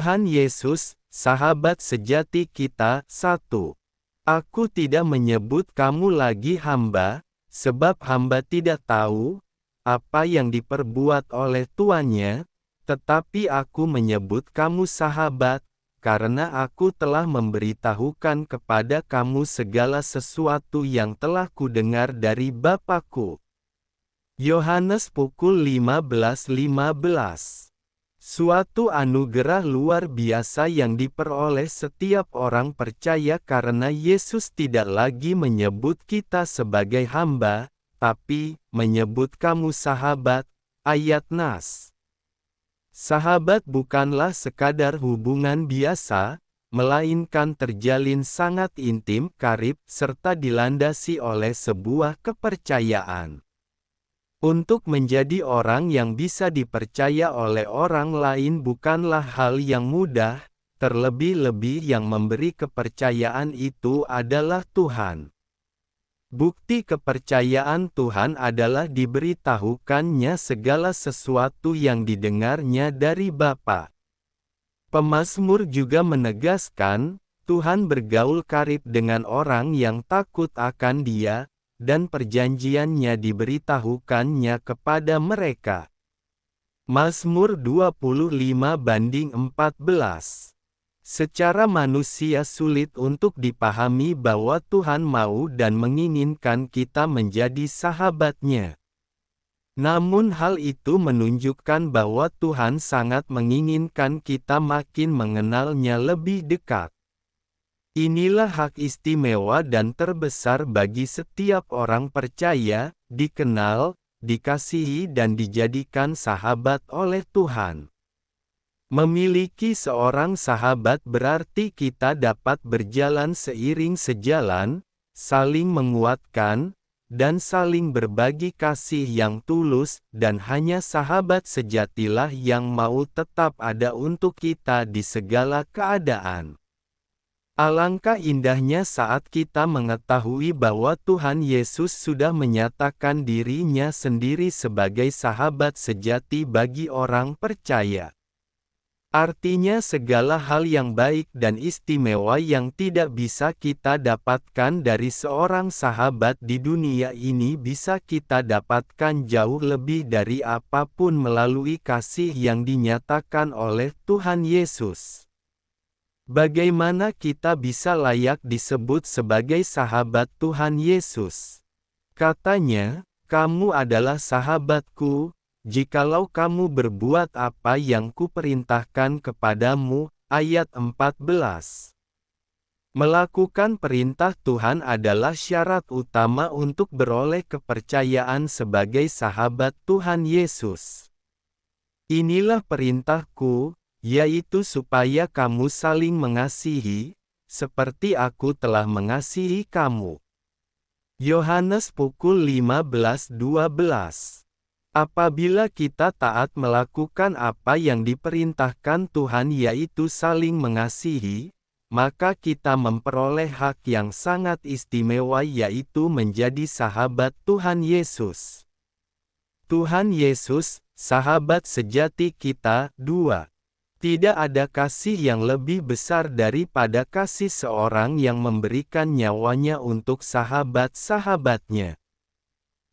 Tuhan Yesus, sahabat sejati kita. 1. Aku tidak menyebut kamu lagi hamba, sebab hamba tidak tahu apa yang diperbuat oleh tuannya, tetapi aku menyebut kamu sahabat, karena aku telah memberitahukan kepada kamu segala sesuatu yang telah kudengar dari Bapa-Ku. Yohanes pukul 15:15. Suatu anugerah luar biasa yang diperoleh setiap orang percaya karena Yesus tidak lagi menyebut kita sebagai hamba, tapi menyebut kamu sahabat. Ayat Nas. Sahabat bukanlah sekadar hubungan biasa, melainkan terjalin sangat intim, karib, serta dilandasi oleh sebuah kepercayaan. Untuk menjadi orang yang bisa dipercaya oleh orang lain bukanlah hal yang mudah, terlebih-lebih yang memberi kepercayaan itu adalah Tuhan. Bukti kepercayaan Tuhan adalah diberitahukannya segala sesuatu yang didengarnya dari Bapa. Pemazmur juga menegaskan, Tuhan bergaul karib dengan orang yang takut akan Dia, dan perjanjiannya diberitahukannya kepada mereka. Mazmur 25:14. Secara manusia sulit untuk dipahami bahwa Tuhan mau dan menginginkan kita menjadi sahabatnya. Namun hal itu menunjukkan bahwa Tuhan sangat menginginkan kita makin mengenalnya lebih dekat. Inilah hak istimewa dan terbesar bagi setiap orang percaya, dikenal, dikasihi dan dijadikan sahabat oleh Tuhan. Memiliki seorang sahabat berarti kita dapat berjalan seiring sejalan, saling menguatkan, dan saling berbagi kasih yang tulus, dan hanya sahabat sejatilah yang mau tetap ada untuk kita di segala keadaan. Alangkah indahnya saat kita mengetahui bahwa Tuhan Yesus sudah menyatakan dirinya sendiri sebagai sahabat sejati bagi orang percaya. Artinya segala hal yang baik dan istimewa yang tidak bisa kita dapatkan dari seorang sahabat di dunia ini bisa kita dapatkan jauh lebih dari apapun melalui kasih yang dinyatakan oleh Tuhan Yesus. Bagaimana kita bisa layak disebut sebagai sahabat Tuhan Yesus? Katanya, "Kamu adalah sahabatku, jikalau kamu berbuat apa yang kuperintahkan kepadamu." Ayat 14. Melakukan perintah Tuhan adalah syarat utama untuk beroleh kepercayaan sebagai sahabat Tuhan Yesus. Inilah perintahku, yaitu supaya kamu saling mengasihi, seperti aku telah mengasihi kamu. Yohanes pukul 15:12. Apabila kita taat melakukan apa yang diperintahkan Tuhan yaitu saling mengasihi, maka kita memperoleh hak yang sangat istimewa yaitu menjadi sahabat Tuhan Yesus. Tuhan Yesus, sahabat sejati kita. 2. Tidak ada kasih yang lebih besar daripada kasih seorang yang memberikan nyawanya untuk sahabat-sahabatnya.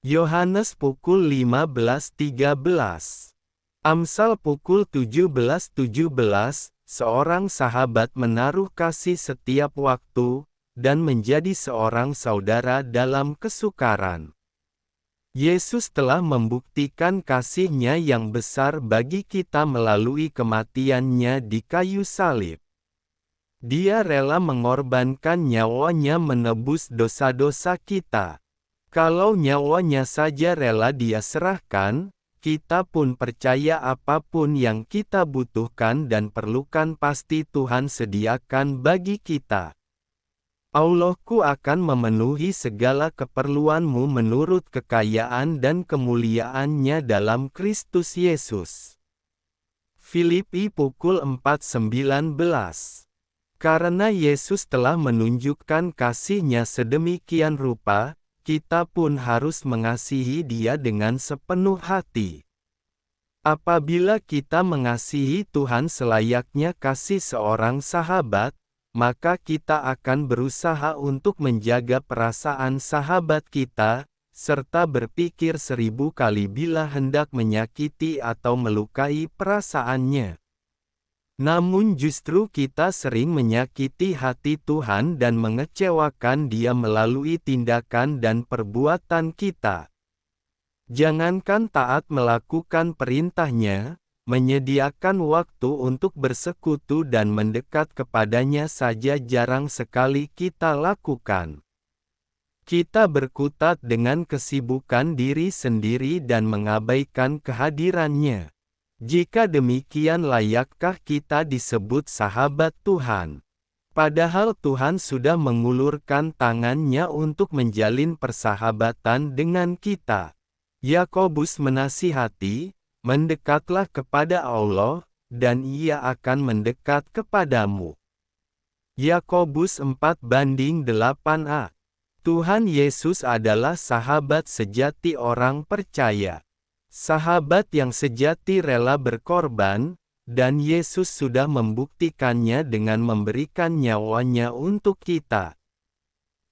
Yohanes pukul 15:13. Amsal pukul 17:17, seorang sahabat menaruh kasih setiap waktu, dan menjadi seorang saudara dalam kesukaran. Yesus telah membuktikan kasih-Nya yang besar bagi kita melalui kematian-Nya di kayu salib. Dia rela mengorbankan nyawanya menebus dosa-dosa kita. Kalau nyawanya saja rela Dia serahkan, kita pun percaya apapun yang kita butuhkan dan perlukan pasti Tuhan sediakan bagi kita. Allahku akan memenuhi segala keperluanmu menurut kekayaan dan kemuliaan-Nya dalam Kristus Yesus. Filipi pukul 4:19. Karena Yesus telah menunjukkan kasih-Nya sedemikian rupa, kita pun harus mengasihi Dia dengan sepenuh hati. Apabila kita mengasihi Tuhan selayaknya kasih seorang sahabat, maka kita akan berusaha untuk menjaga perasaan sahabat kita, serta berpikir 1000 kali bila hendak menyakiti atau melukai perasaannya. Namun justru kita sering menyakiti hati Tuhan dan mengecewakan Dia melalui tindakan dan perbuatan kita. Jangankan taat melakukan perintahnya, menyediakan waktu untuk bersekutu dan mendekat kepadanya saja jarang sekali kita lakukan. Kita berkutat dengan kesibukan diri sendiri dan mengabaikan kehadirannya. Jika demikian, layakkah kita disebut sahabat Tuhan? Padahal Tuhan sudah mengulurkan tangannya untuk menjalin persahabatan dengan kita. Yakobus menasihati, mendekatlah kepada Allah, dan Ia akan mendekat kepadamu. Yakobus 4:8a. Tuhan Yesus adalah sahabat sejati orang percaya. Sahabat yang sejati rela berkorban, dan Yesus sudah membuktikannya dengan memberikan nyawanya untuk kita.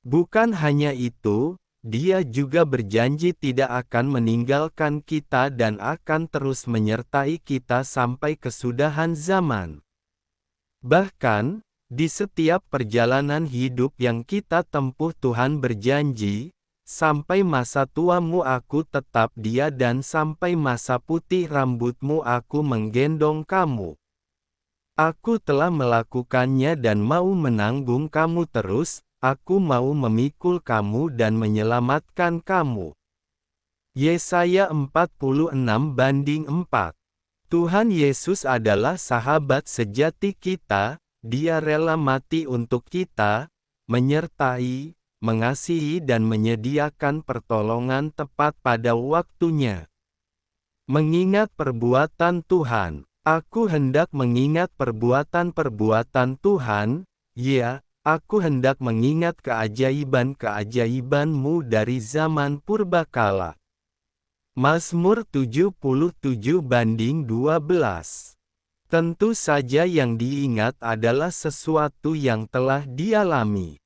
Bukan hanya itu, Dia juga berjanji tidak akan meninggalkan kita dan akan terus menyertai kita sampai kesudahan zaman. Bahkan, di setiap perjalanan hidup yang kita tempuh, Tuhan berjanji, "Sampai masa tuamu aku tetap Dia dan sampai masa putih rambutmu aku menggendong kamu. Aku telah melakukannya dan mau menanggung kamu terus, aku mau memikul kamu dan menyelamatkan kamu." Yesaya 46:4. Tuhan Yesus adalah sahabat sejati kita, Dia rela mati untuk kita, menyertai, mengasihi dan menyediakan pertolongan tepat pada waktunya. Mengingat perbuatan Tuhan. Aku hendak mengingat perbuatan-perbuatan Tuhan, ya, aku hendak mengingat keajaiban-keajaiban-Mu dari zaman purbakala. Mazmur 77:12. Tentu saja yang diingat adalah sesuatu yang telah dialami.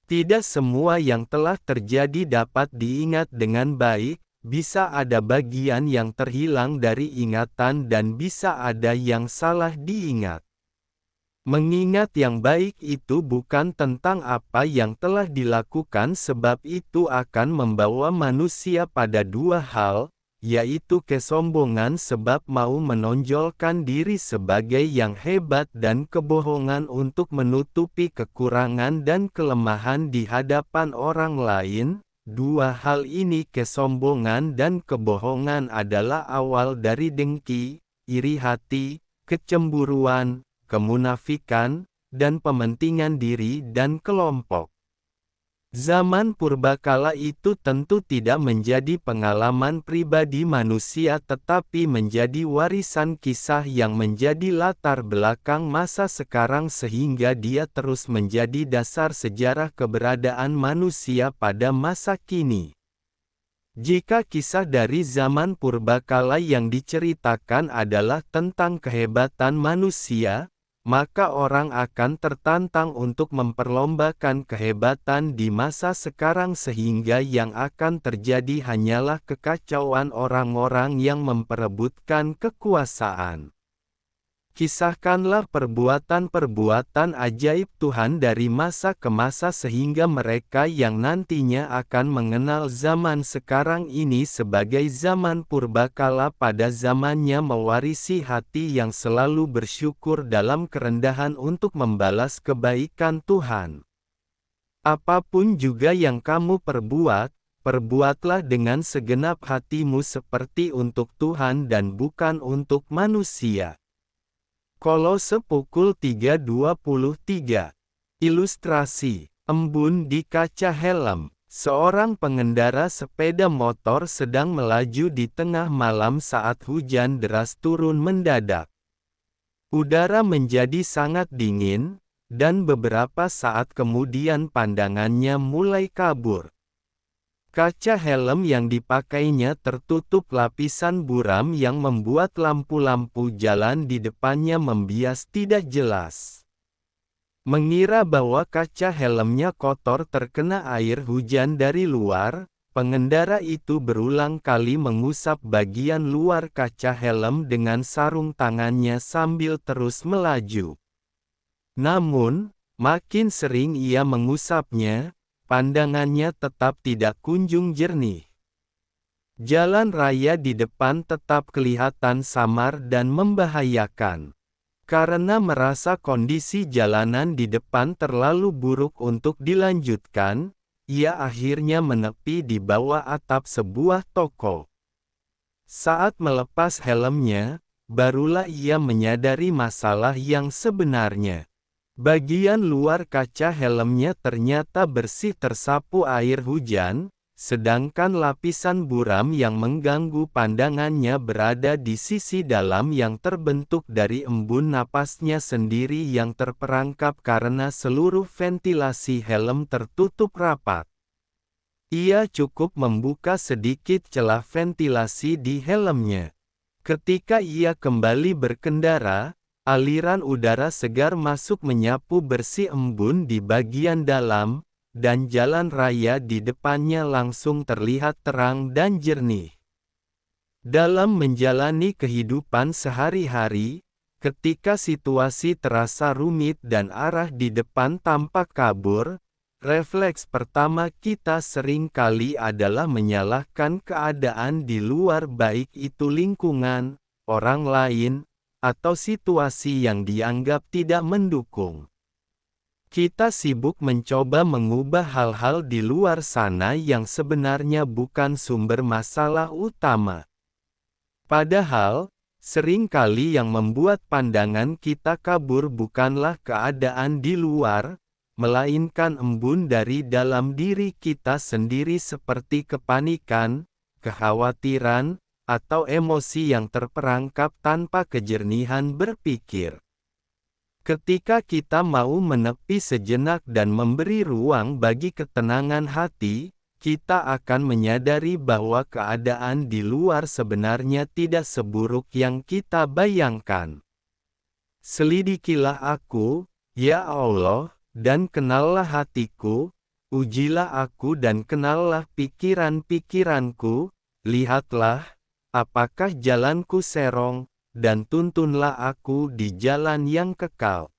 Tidak semua yang telah terjadi dapat diingat dengan baik, bisa ada bagian yang terhilang dari ingatan dan bisa ada yang salah diingat. Mengingat yang baik itu bukan tentang apa yang telah dilakukan, sebab itu akan membawa manusia pada dua hal, yaitu kesombongan sebab mau menonjolkan diri sebagai yang hebat dan kebohongan untuk menutupi kekurangan dan kelemahan di hadapan orang lain. Dua hal ini, kesombongan dan kebohongan, adalah awal dari dengki, iri hati, kecemburuan, kemunafikan, dan pementingan diri dan kelompok. Zaman purbakala itu tentu tidak menjadi pengalaman pribadi manusia tetapi menjadi warisan kisah yang menjadi latar belakang masa sekarang sehingga dia terus menjadi dasar sejarah keberadaan manusia pada masa kini. Jika kisah dari zaman purbakala yang diceritakan adalah tentang kehebatan manusia, maka orang akan tertantang untuk memperlombakan kehebatan di masa sekarang sehingga yang akan terjadi hanyalah kekacauan orang-orang yang memperebutkan kekuasaan. Kisahkanlah perbuatan-perbuatan ajaib Tuhan dari masa ke masa sehingga mereka yang nantinya akan mengenal zaman sekarang ini sebagai zaman purbakala pada zamannya mewarisi hati yang selalu bersyukur dalam kerendahan untuk membalas kebaikan Tuhan. Apapun juga yang kamu perbuat, perbuatlah dengan segenap hatimu seperti untuk Tuhan dan bukan untuk manusia. Kolose pukul 3:23. Ilustrasi, embun di kaca helm. Seorang pengendara sepeda motor sedang melaju di tengah malam saat hujan deras turun mendadak. Udara menjadi sangat dingin, dan beberapa saat kemudian pandangannya mulai kabur. Kaca helm yang dipakainya tertutup lapisan buram yang membuat lampu-lampu jalan di depannya membias tidak jelas. Mengira bahwa kaca helmnya kotor terkena air hujan dari luar, pengendara itu berulang kali mengusap bagian luar kaca helm dengan sarung tangannya sambil terus melaju. Namun, makin sering ia mengusapnya, pandangannya tetap tidak kunjung jernih. Jalan raya di depan tetap kelihatan samar dan membahayakan. Karena merasa kondisi jalanan di depan terlalu buruk untuk dilanjutkan, ia akhirnya menepi di bawah atap sebuah toko. Saat melepas helmnya, barulah ia menyadari masalah yang sebenarnya. Bagian luar kaca helmnya ternyata bersih tersapu air hujan, sedangkan lapisan buram yang mengganggu pandangannya berada di sisi dalam yang terbentuk dari embun napasnya sendiri yang terperangkap karena seluruh ventilasi helm tertutup rapat. Ia cukup membuka sedikit celah ventilasi di helmnya. Ketika ia kembali berkendara, aliran udara segar masuk menyapu bersih embun di bagian dalam, dan jalan raya di depannya langsung terlihat terang dan jernih. Dalam menjalani kehidupan sehari-hari, ketika situasi terasa rumit dan arah di depan tampak kabur, refleks pertama kita sering kali adalah menyalahkan keadaan di luar, baik itu lingkungan, orang lain, atau situasi yang dianggap tidak mendukung. Kita sibuk mencoba mengubah hal-hal di luar sana yang sebenarnya bukan sumber masalah utama. Padahal, seringkali yang membuat pandangan kita kabur bukanlah keadaan di luar, melainkan embun dari dalam diri kita sendiri seperti kepanikan, kekhawatiran, atau emosi yang terperangkap tanpa kejernihan berpikir. Ketika kita mau menepi sejenak dan memberi ruang bagi ketenangan hati, kita akan menyadari bahwa keadaan di luar sebenarnya tidak seburuk yang kita bayangkan. Selidikilah aku, ya Allah, dan kenallah hatiku, ujilah aku dan kenallah pikiran-pikiranku, lihatlah, apakah jalanku serong, dan tuntunlah aku di jalan yang kekal.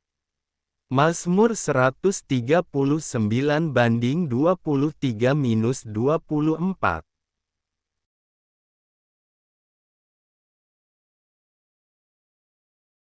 Mazmur 139:23-24